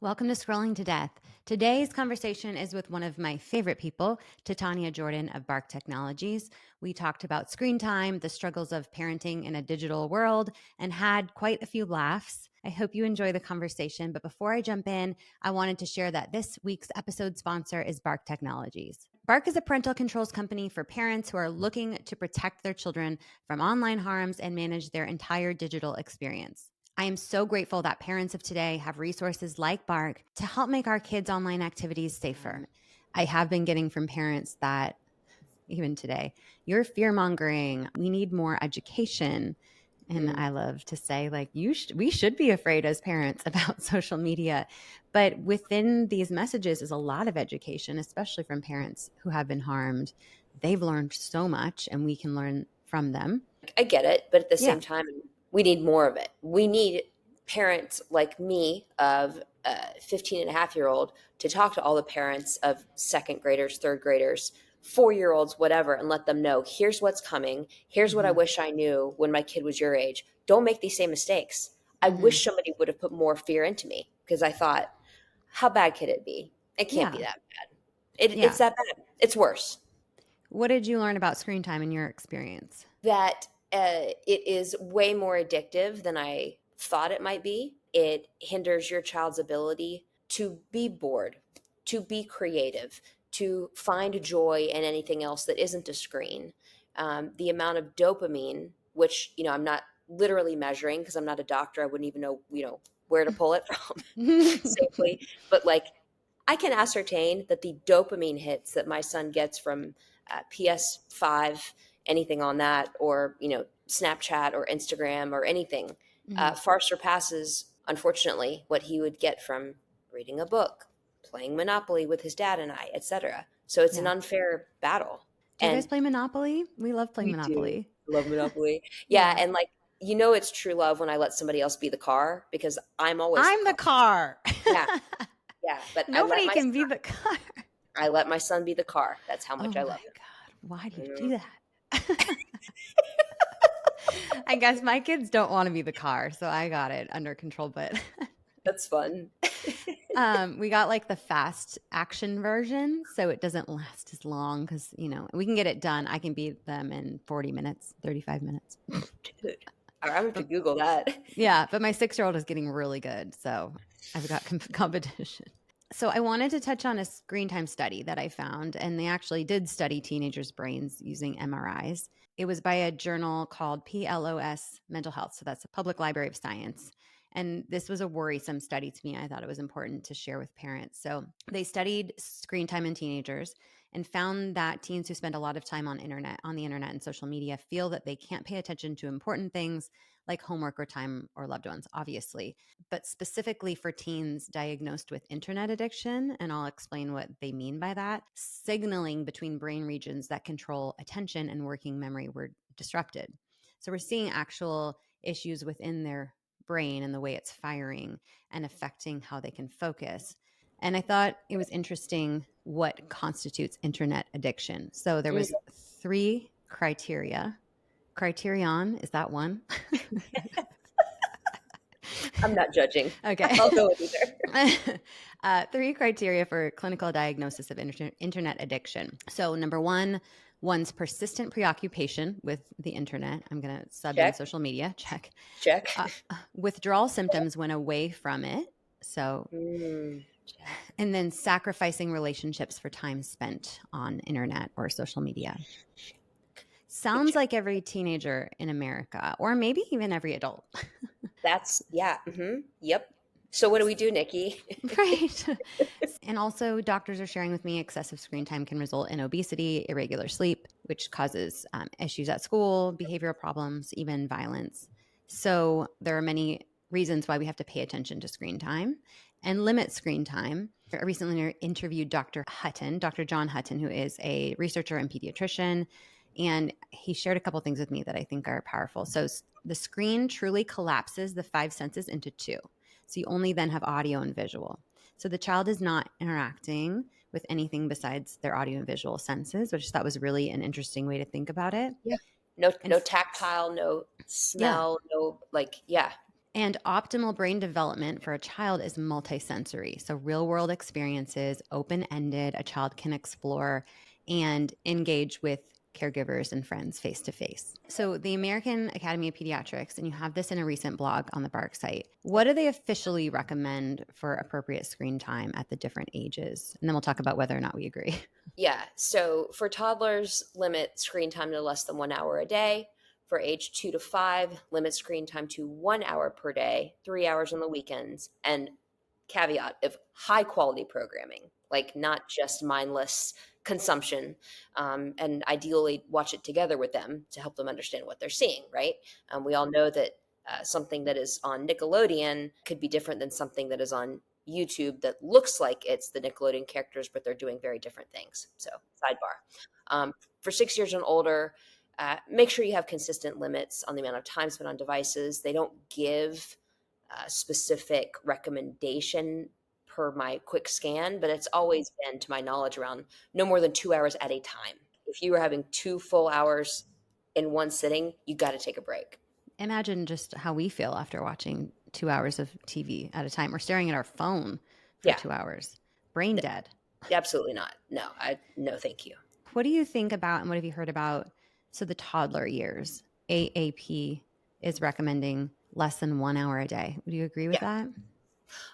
Welcome to Scrolling to Death. Today's conversation is with one of my favorite people, Titania Jordan of Bark Technologies. We talked about screen time, the struggles of parenting in a digital world, and had quite a few laughs. I hope you enjoy the conversation. But before I jump in, I wanted to share that this week's episode sponsor is Bark Technologies. Bark is a parental controls company for parents who are looking to protect their children from online harms and manage their entire digital experience. I am so grateful that parents of today have resources like Bark to help make our kids' online activities safer. I have been getting from parents that, even today, you're fear mongering. We need more education. And I love to say, like, we should be afraid as parents about social media. But within these messages is a lot of education, especially from parents who have been harmed. They've learned so much, and we can learn from them. I get it, but at the Yeah. same time, we need more of it. We need parents like me of a 15 and a half-year-old to talk to all the parents of second graders, third graders, 4-year-olds, whatever, and let them know, here's what's coming. Here's what I wish I knew when my kid was your age. Don't make these same mistakes. I wish somebody would have put more fear into me because I thought, how bad could it be? It can't be Yeah. that bad. It's Yeah. that bad. It's worse. What did you learn about screen time in your experience? That it is way more addictive than I thought it might be. It hinders your child's ability to be bored, to be creative, to find joy in anything else that isn't a screen. The amount of dopamine, which I'm not literally measuring because I'm not a doctor, I wouldn't even know where to pull it from safely. But like, I can ascertain that the dopamine hits that my son gets from PS5, anything on that, or Snapchat or Instagram or anything, far surpasses, unfortunately, what he would get from reading a book, playing Monopoly with his dad and I, etc. So it's an Yeah. unfair battle, Do you guys and play Monopoly? We love playing we do Monopoly. love Monopoly. Yeah, Yeah. and like it's true love when I let somebody else be the car because I'm always the I'm the car. car. Yeah, yeah, but Nobody can be the car. I let my son be the car. That's how Oh much I my love God. Why do you him. do that? I guess my kids don't want to be the car, so I got it under control. But That's fun. we got like the fast action version, so it doesn't last as long because, we can get it done. I can beat them in 40 minutes, 35 minutes. Dude, I'm gonna have to But Google that. yeah, but my 6-year-old is getting really good, so I've got competition. So I wanted to touch on a screen time study that I found, and they actually did study teenagers' brains using MRIs. It was by a journal called PLOS Mental Health, so that's the Public Library of Science. And this was a worrisome study to me. I thought it was important to share with parents. So they studied screen time in teenagers and found that teens who spend a lot of time on the internet and social media feel that they can't pay attention to important things like homework or time or loved ones, obviously, but specifically for teens diagnosed with internet addiction. And I'll explain what they mean by that. Signaling between brain regions that control attention and working memory were disrupted. So we're seeing actual issues within their brain and the way it's firing and affecting how they can focus. And I thought it was interesting what constitutes internet addiction. So there was 3 criteria. Criterion, is that one? I'm not judging. Okay. I'll go with either. 3 criteria for clinical diagnosis of internet addiction. So, number 1, one's persistent preoccupation with the internet. I'm going to sub in Check, social media. Check. check. Withdrawal symptoms when away from it. So, Check. and then sacrificing relationships for time spent on internet or social media. Sounds like every teenager in America, or maybe even every adult. That's yeah. Yep. So what do we do, Nikki? Right. And also, doctors are sharing with me excessive screen time can result in obesity, irregular sleep, which causes issues at school, behavioral problems, even violence. So, there are many reasons why we have to pay attention to screen time and limit screen time. I recently interviewed Dr. Hutton, Dr. John Hutton, who is a researcher and pediatrician. And he shared a couple things with me that I think are powerful. So, the screen truly collapses the 5 senses into 2. So you only then have audio and visual. So the child is not interacting with anything besides their audio and visual senses, which I thought was really an interesting way to think about it. Yeah. No, And no tactile, no yeah, smell, no like yeah. And optimal brain development for a child is multisensory. So, real world experiences, open ended, a child can explore and engage with caregivers and friends face to face. So, the American Academy of Pediatrics, and you have this in a recent blog on the Bark site, what do they officially recommend for appropriate screen time at the different ages? And then we'll talk about whether or not we agree. Yeah. So for toddlers, limit screen time to less than 1 hour a day. For age 2 to 5, limit screen time to 1 hour per day, 3 hours on the weekends, and caveat of high quality programming, like not just mindless consumption. And ideally, watch it together with them to help them understand what they're seeing, right? We all know that something that is on Nickelodeon could be different than something that is on YouTube that looks like it's the Nickelodeon characters, but they're doing very different things. So, sidebar. For 6 years and older, make sure you have consistent limits on the amount of time spent on devices. They don't give a specific recommendation per my quick scan, but it's always been, to my knowledge, around no more than 2 hours at a time. If you were having 2 full hours in one sitting, you got to take a break. Imagine just how we feel after watching 2 hours of TV at a time or staring at our phone for Yeah, 2 hours. Brain dead. absolutely not. No, no, thank you. What do you think about and what have you heard about? So, the toddler years, AAP is recommending less than 1 hour a day. Would you agree with Yeah.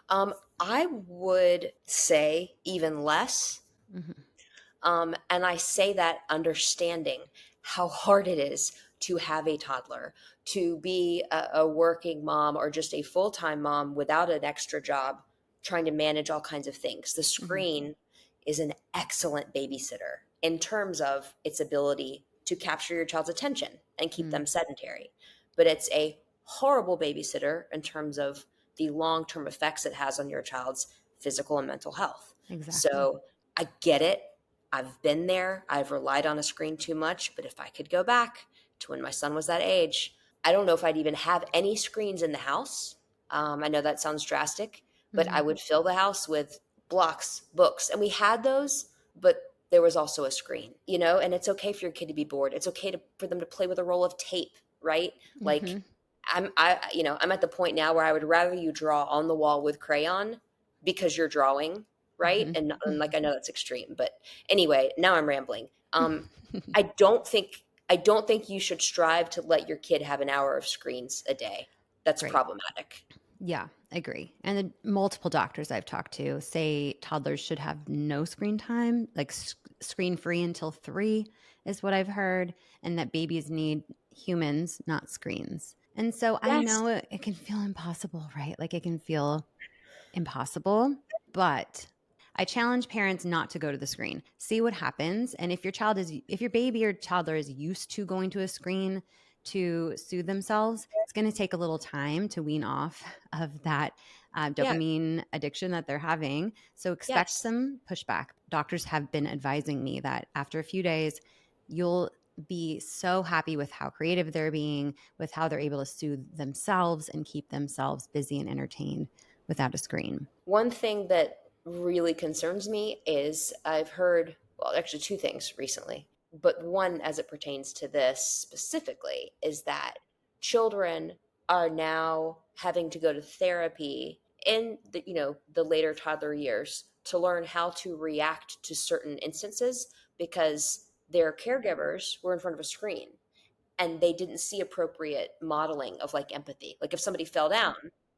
that? I would say even less. Mm-hmm. And I say that understanding how hard it is to have a toddler, to be a working mom or just a full time mom without an extra job, trying to manage all kinds of things. The Mm-hmm. screen is an excellent babysitter in terms of its ability to capture your child's attention and keep Mm, them sedentary. But it's a horrible babysitter in terms of the long term effects it has on your child's physical and mental health. exactly. So I get it. I've been there. I've relied on a screen too much. But if I could go back to when my son was that age, I don't know if I'd even have any screens in the house. I know that sounds drastic, but Mm-hmm. I would fill the house with blocks, books. And we had those, but there was also a screen, and it's okay for your kid to be bored. It's okay for them to play with a roll of tape, right? Like Mm-hmm. I'm at the point now where I would rather you draw on the wall with crayon because you're drawing, right? And like I know that's extreme, but anyway, now I'm rambling. Mm-hmm. I don't think you should strive to let your kid have an hour of screens a day. That's Great. problematic. Yeah, agree. And the multiple doctors I've talked to say toddlers should have no screen time, like screen free until 3 is what I've heard, and that babies need humans, not screens. And so I Yes. know it can feel impossible, right? Like it can feel impossible, but I challenge parents not to go to the screen. See what happens. And if your baby or toddler is used to going to a screen to soothe themselves, it's going to take a little time to wean off of that Yeah. dopamine addiction that they're having. So expect Yes. some pushback. Doctors have been advising me that after a few days, you'll be so happy with how creative they're being, with how they're able to soothe themselves and keep themselves busy and entertained without a screen. One thing that really concerns me is I've heard, well, actually, two things recently, but one as it pertains to this specifically is that children are now having to go to therapy in the later toddler years to learn how to react to certain instances because their caregivers were in front of a screen and they didn't see appropriate modeling of like empathy. Like if somebody fell down,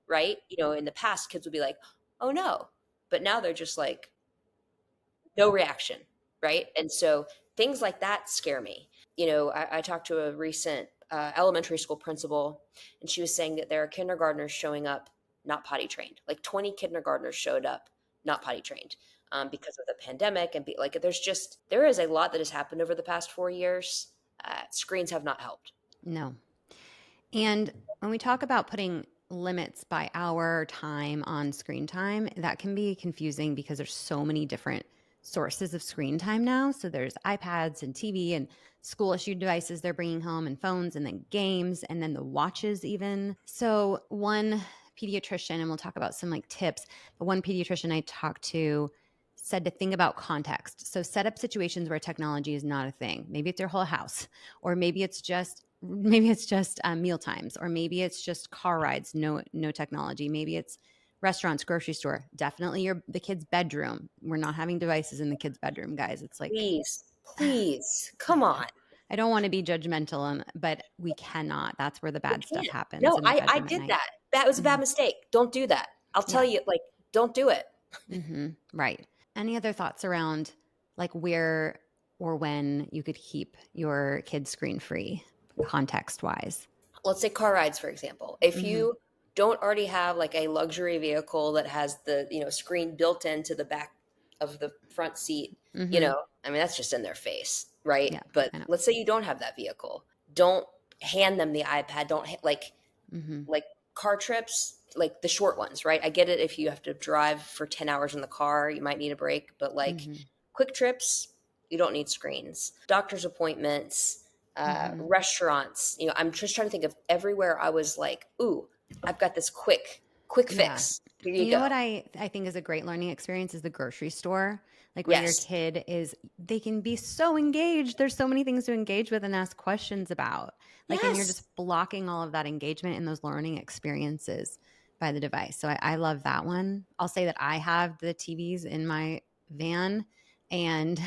right? In the past, kids would be like, oh no. But now they're just like, no reaction, right? And so things like that scare me. I talked to a recent elementary school principal, and she was saying that there are kindergartners showing up not potty trained. Like 20 kindergartners showed up not potty trained because of the pandemic. And there is a lot that has happened over the past 4 years. Screens have not helped. No. And when we talk about putting limits by hour time on screen time, that can be confusing because there's so many different sources of screen time now. So there's iPads and TV and school issued devices they're bringing home and phones and then games and then the watches even. So one pediatrician, and we'll talk about some like tips, but one pediatrician I talked to said to think about context. So set up situations where technology is not a thing. Maybe it's your whole house, or maybe it's just maybe it's just meal times, or maybe it's just car rides, no technology. Maybe it's restaurants, grocery store. Definitely the kid's bedroom. We're not having devices in the kid's bedroom, guys. It's like Please, please, come on. I don't want to be judgmental, but we cannot. That's where the We bad stuff can't. happens No, in the I bedroom at did night. that. That was a bad Mhm. mistake. Don't do that. I'll tell Yeah. you, like, don't do it. Right. Any other thoughts around like where or when you could keep your kids screen free, context wise? Let's say car rides, for example. If Hmm. you don't already have like a luxury vehicle that has the, screen built into the back of the front seat, Hmm. I mean, that's just in their face, right? Yeah, But I know. let's say you don't have that vehicle. Don't hand them the iPad. Don't Hmm. like car trips, like the short ones, right? I get it if you have to drive for 10 hours in the car, you might need a break, but like Hmm. quick trips, you don't need screens. Doctor's appointments, Hmm. restaurants, I'm just trying to think of everywhere I was like, ooh, I've got this quick Yeah. fix. Here you You know go. what I think is a great learning experience is the grocery store. Like where your Yes. kid is, they can be so engaged. There's so many things to engage with and ask questions about. Like, and you're Yes. just blocking all of that engagement and those learning experiences by the device. So I love that one. I'll say that I have the TVs in my van, and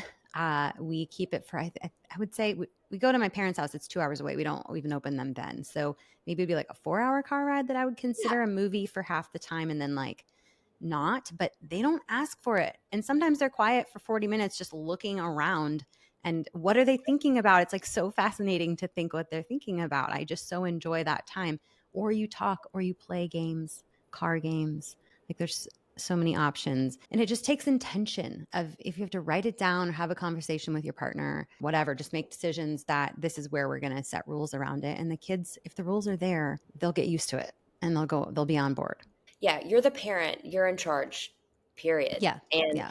we keep it for, I would say we go to my parents' house. It's 2 hours away. We don't even open them then. So maybe it'd be like a 4 hour car ride that I would Yeah. consider a movie for half the time, and then like not, but they don't ask for it. And sometimes they're quiet for 40 minutes just looking around. And what are they thinking about? It's like so fascinating to think what they're thinking about. I just so enjoy that time. Or you talk or you play games, car games. Like there's so many options. And it just takes intention of if you have to write it down or have a conversation with your partner, whatever, just make decisions that this is where we're going to set rules around it. And the kids, if the rules are there, they'll get used to it and they'll be on board. Yeah, you're the parent, you're in charge, period. Yeah. And Yeah.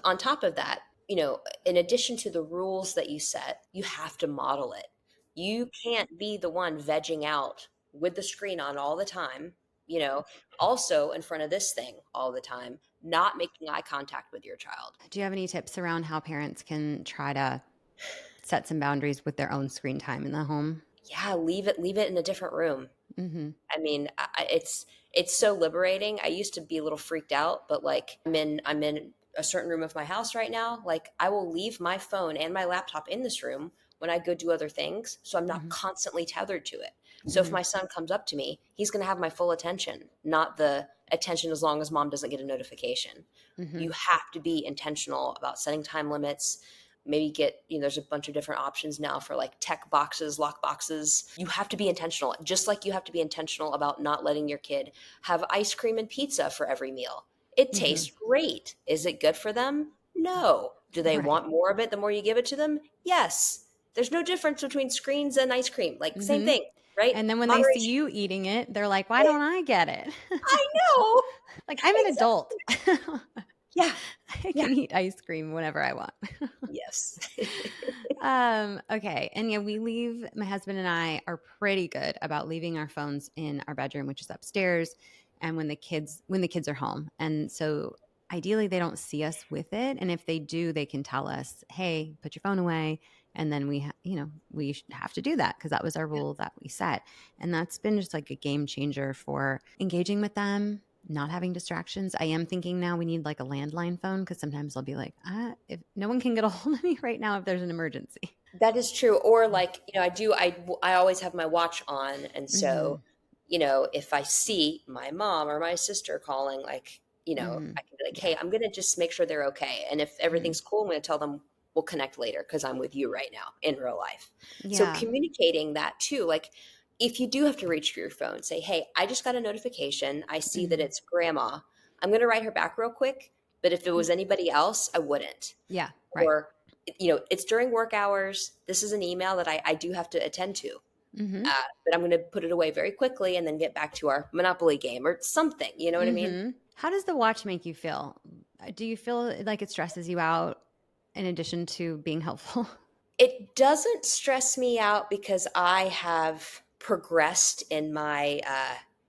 on top of that, in addition to the rules that you set, you have to model it. You can't be the one vegging out with the screen on all the time, you know, also in front of this thing all the time, not making eye contact with your child. Do you have any tips around how parents can try to set some boundaries with their own screen time in the home? Yeah, leave it in a different room. Mm-hmm. I mean, it's so liberating. I used to be a little freaked out, but like I'm in a certain room of my house right now. Like I will leave my phone and my laptop in this room when I go do other things, so I'm not Mm-hmm. constantly tethered to it. So if Mm-hmm. my son comes up to me, he's going to have my full attention, not the attention as long as mom doesn't get a notification. Mm-hmm. You have to be intentional about setting time limits. Maybe there's a bunch of different options now for like tech boxes, lock boxes. You have to be intentional, just like you have to be intentional about not letting your kid have ice cream and pizza for every meal. It Mm-hmm. tastes great. Is it good for them? No. Do they Right. want more of it the more you give it to them? Yes. There's no difference between screens and ice cream. Like, same Mm-hmm. thing, right? And then when they see Moderation. you eating it, they're like, why don't I get it? I know. Like, I'm an adult. Exactly. Yeah. I Yeah. can eat ice cream whenever I want. Yes. Okay. And yeah, my husband and I are pretty good about leaving our phones in our bedroom, which is upstairs, and when the kids are home. And so ideally they don't see us with it. And if they do, they can tell us, hey, put your phone away. And then we have to do that because that was our rule that we set. And that's been just like a game changer for engaging with them, not having distractions. I am thinking now we need like a landline phone because sometimes I'll be like, if no one can get a hold of me right now if there's an emergency. That is true. Or like, I always have my watch on. And Mm-hmm. so, if I see my mom or my sister calling, like, Mm-hmm. I can be like, Yeah. hey, I'm going to just make sure they're okay. And if Mm-hmm. everything's cool, I'm going to tell them we'll connect later because I'm with you right now in real life. So Yeah. communicating that too, like if you do have to reach for your phone, say, hey, I just got a notification. I see that Mm-hmm. it's grandma. I'm going to write her back real quick. But if it was anybody else, I wouldn't. Yeah. Right. Or it's during work hours. This is an email that I do have to attend to, Mm-hmm. but I'm going to put it away very quickly and then get back to our Monopoly game or something. You know what I mean? Mm-hmm. How does the watch make you feel? Do you feel like it stresses you out in addition to being helpful? It doesn't stress me out because I have progressed in my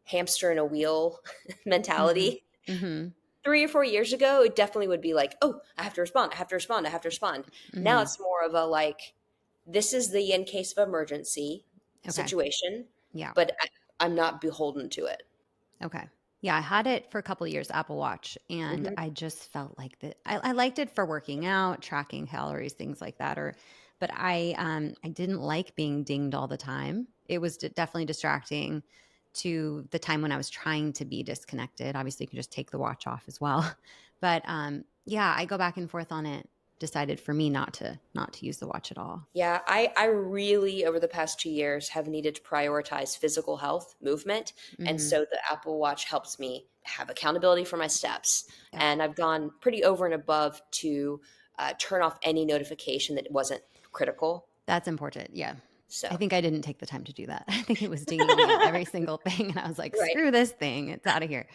hamster in a wheel Mm-hmm. mentality. Mm-hmm. 3 or 4 years ago, it definitely would be like, oh, I have to respond. I have to respond. I have to respond. Now Mm-hmm. it's more of a like, this is the in case of emergency. Okay. situation, Yeah. but I'm not beholden to it. Okay. Yeah, I had it for a couple of years, Apple Watch, and Hmm. I just felt like that I liked it for working out, tracking calories, things like that. But I didn't like being dinged all the time. It was definitely distracting to the time when I was trying to be disconnected. Obviously, you can just take the watch off as well. But yeah, I go back and forth on it. Decided for me not to use the watch at all. Yeah, I really, over the past 2 years, have needed to prioritize physical health, movement. And Hmm. so the Apple Watch helps me have accountability for my steps. Yep, And I've gone pretty over and above to turn off any notification that wasn't critical. that's important. Yeah. I So, think I didn't take the time to do that. I think it was dinging me at every single thing, and I was like, right. "Screw this thing, it's out of here."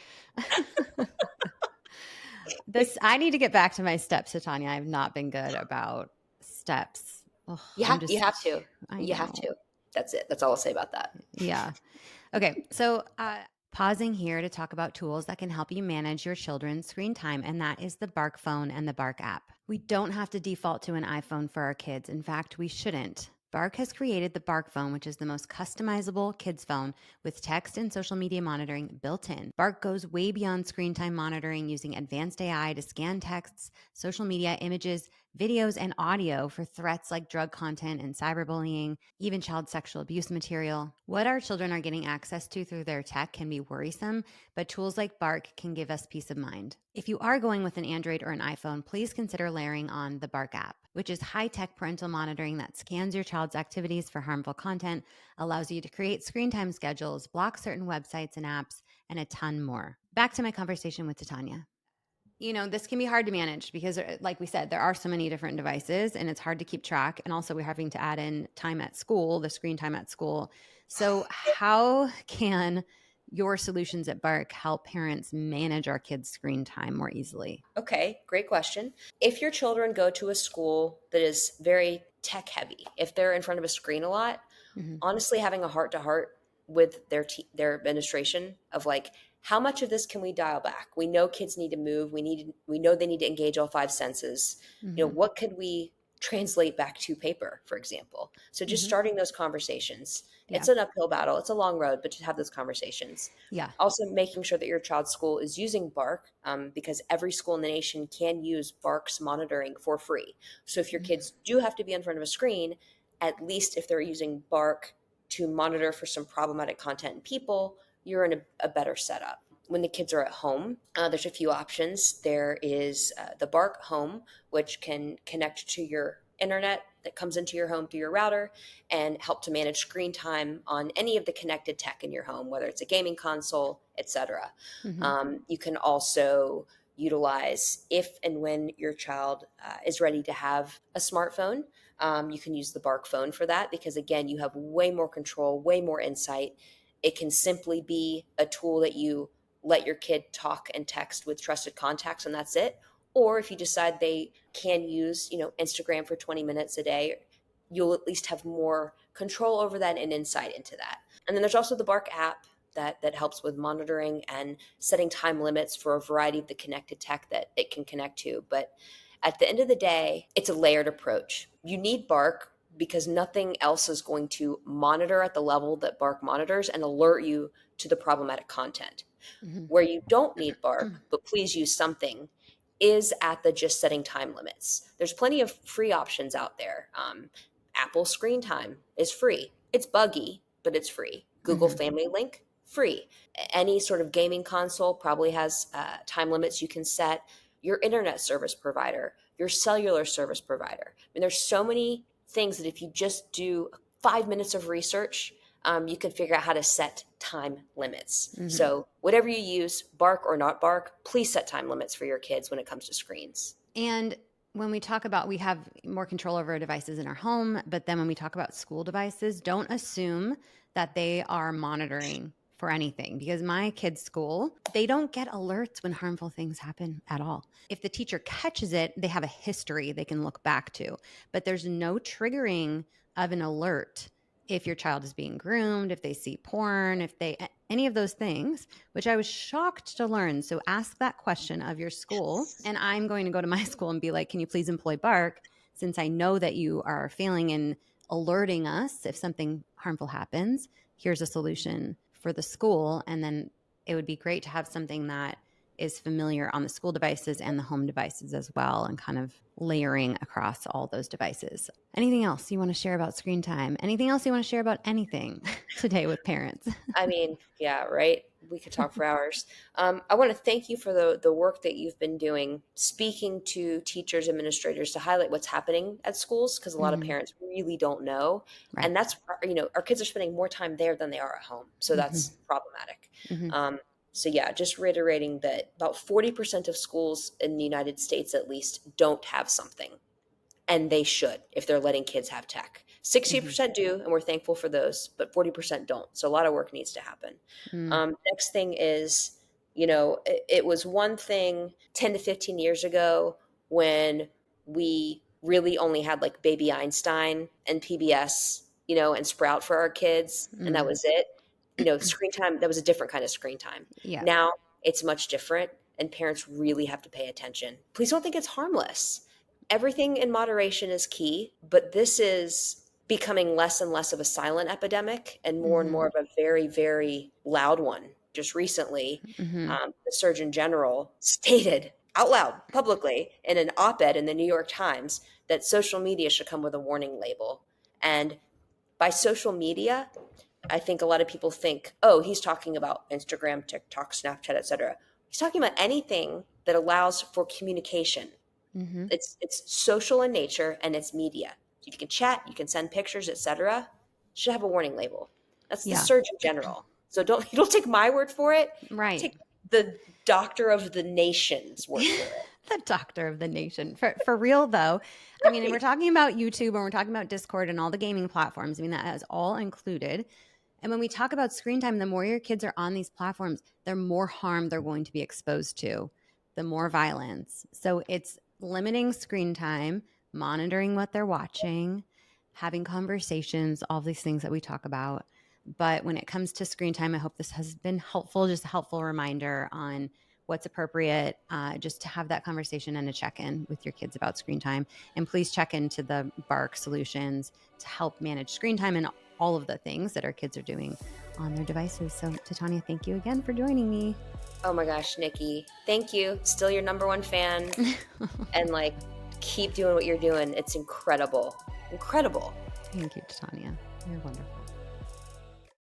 This I need to get back to my steps, Titania. I've not been good about steps. Ugh, I'm You just have to. I You have know. to. That's it. That's all I'll say about that. Yeah. Okay. So, pausing here to talk about tools that can help you manage your children's screen time, and that is the Bark phone and the Bark app. We don't have to default to an iPhone for our kids. In fact, we shouldn't. Bark has created the Bark phone, which is the most customizable kids phone with text and social media monitoring built in. Bark goes way beyond screen time monitoring using advanced AI to scan texts, social media, images, videos, and audio for threats like drug content and cyberbullying, even child sexual abuse material. What our children are getting access to through their tech can be worrisome, but tools like Bark can give us peace of mind. If you are going with an Android or an iPhone, please consider layering on the Bark app, which is high-tech parental monitoring that scans your child's activities for harmful content, allows you to create screen time schedules, block certain websites and apps, and a ton more. Back to my conversation with Titania. This can be hard to manage because, like we said, there are so many different devices and it's hard to keep track. And also, we're having to add in time at school, the screen time at school. So, how can your solutions at Bark help parents manage our kids' screen time more easily? Okay, great question. If your children go to a school that is very tech heavy, if they're in front of a screen a lot, Hmm. honestly having a heart to heart with their administration of like, how much of this can we dial back? We know kids need to move. We know they need to engage all five senses. Hmm. What could we translate back to paper, for example? So just Hmm. starting those conversations. Yeah. It's an uphill battle. It's a long road, but to have those conversations. Yeah. Also, making sure that your child's school is using Bark, because every school in the nation can use Bark's monitoring for free. So if your kids do have to be in front of a screen, at least if they're using Bark to monitor for some problematic content and people, you're in a better setup. When the kids are at home, there's a few options. There is the Bark Home, which can connect to your internet that comes into your home through your router and help to manage screen time on any of the connected tech in your home, whether it's a gaming console, etc. Hmm. You can also utilize if and when your child is ready to have a smartphone. You can use the Bark phone for that because, again, you have way more control, way more insight. It can simply be a tool that you let your kid talk and text with trusted contacts, and that's it. Or if you decide they can use, Instagram for 20 minutes a day, you'll at least have more control over that and insight into that. And then there's also the Bark app that helps with monitoring and setting time limits for a variety of the connected tech that it can connect to. But at the end of the day, it's a layered approach. You need Bark because nothing else is going to monitor at the level that Bark monitors and alert you to the problematic content. Hmm. Where you don't need Bark, but please use something, is at the just setting time limits. There's plenty of free options out there. Apple Screen Time is free. It's buggy, but it's free. Google Hmm. Family Link, free. Any sort of gaming console probably has time limits you can set. Your internet service provider, your cellular service provider. I mean, there's so many things that if you just do 5 minutes of research, you can figure out how to set time limits. Hmm. So, whatever you use, Bark or not Bark, please set time limits for your kids when it comes to screens. And when we talk about we have more control over our devices in our home, but then when we talk about school devices, don't assume that they are monitoring for anything because my kids' school, they don't get alerts when harmful things happen at all. If the teacher catches it, they have a history they can look back to, but there's no triggering of an alert if your child is being groomed, if they see porn, if they any of those things, which I was shocked to learn. So ask that question of your school. And I'm going to go to my school and be like, can you please employ Bark since I know that you are failing in alerting us if something harmful happens. Here's a solution for the school. And then it would be great to have something that is familiar on the school devices and the home devices as well, and kind of layering across all those devices. Anything else you want to share about screen time? Anything else you want to share about anything today with parents? I mean, yeah, right. We could talk for hours. I want to thank you for the work that you've been doing, speaking to teachers, administrators to highlight what's happening at schools, because a lot of Hmm. parents really don't know. Right. And that's, our kids are spending more time there than they are at home. So Hmm. that's problematic. Hmm. So, yeah, just reiterating that about 40% of schools in the United States, at least, don't have something, and they should if they're letting kids have tech. Hmm. 60% do, and we're thankful for those, but 40% don't. So a lot of work needs to happen. Mm. Next thing is, it was one thing 10 to 15 years ago when we really only had like Baby Einstein and PBS, and Sprout for our kids, and that Mm. was it. Screen time, that was a different kind of screen time. Yeah. Now it's much different, and parents really have to pay attention. Please don't think it's harmless. Everything in moderation is key, but this is becoming less and less of a silent epidemic and Hmm. more of a very, very loud one. Just recently, Hmm. the Surgeon General stated out loud publicly in an op ed in the New York Times that social media should come with a warning label. And by social media, I think a lot of people think, oh, he's talking about Instagram, TikTok, Snapchat, etc. He's talking about anything that allows for communication. Hmm. It's social in nature and it's media. You can chat, you can send pictures, etc. Should have a warning label. That's the Yeah. Surgeon General. So don't you don't take my word for it. Right. Take the doctor of the nation's word for it. The doctor of the nation. For real though. I mean, and we're Right. talking about YouTube and we're talking about Discord and all the gaming platforms. I mean, that is all included. And when we talk about screen time, the more your kids are on these platforms, the more harm they're going to be exposed to, the more violence. So it's limiting screen time, monitoring what they're watching, having conversations, all these things that we talk about. But when it comes to screen time, I hope this has been helpful, just a helpful reminder on what's appropriate, just to have that conversation and a check-in with your kids about screen time. And please check into the Bark solutions to help manage screen time and all of the things that our kids are doing on their devices. So Titania, thank you again for joining me. Oh my gosh, Nikki. Thank you. Still your number one fan. And like keep doing what you're doing. It's incredible. Incredible. Thank you, Titania. You're wonderful.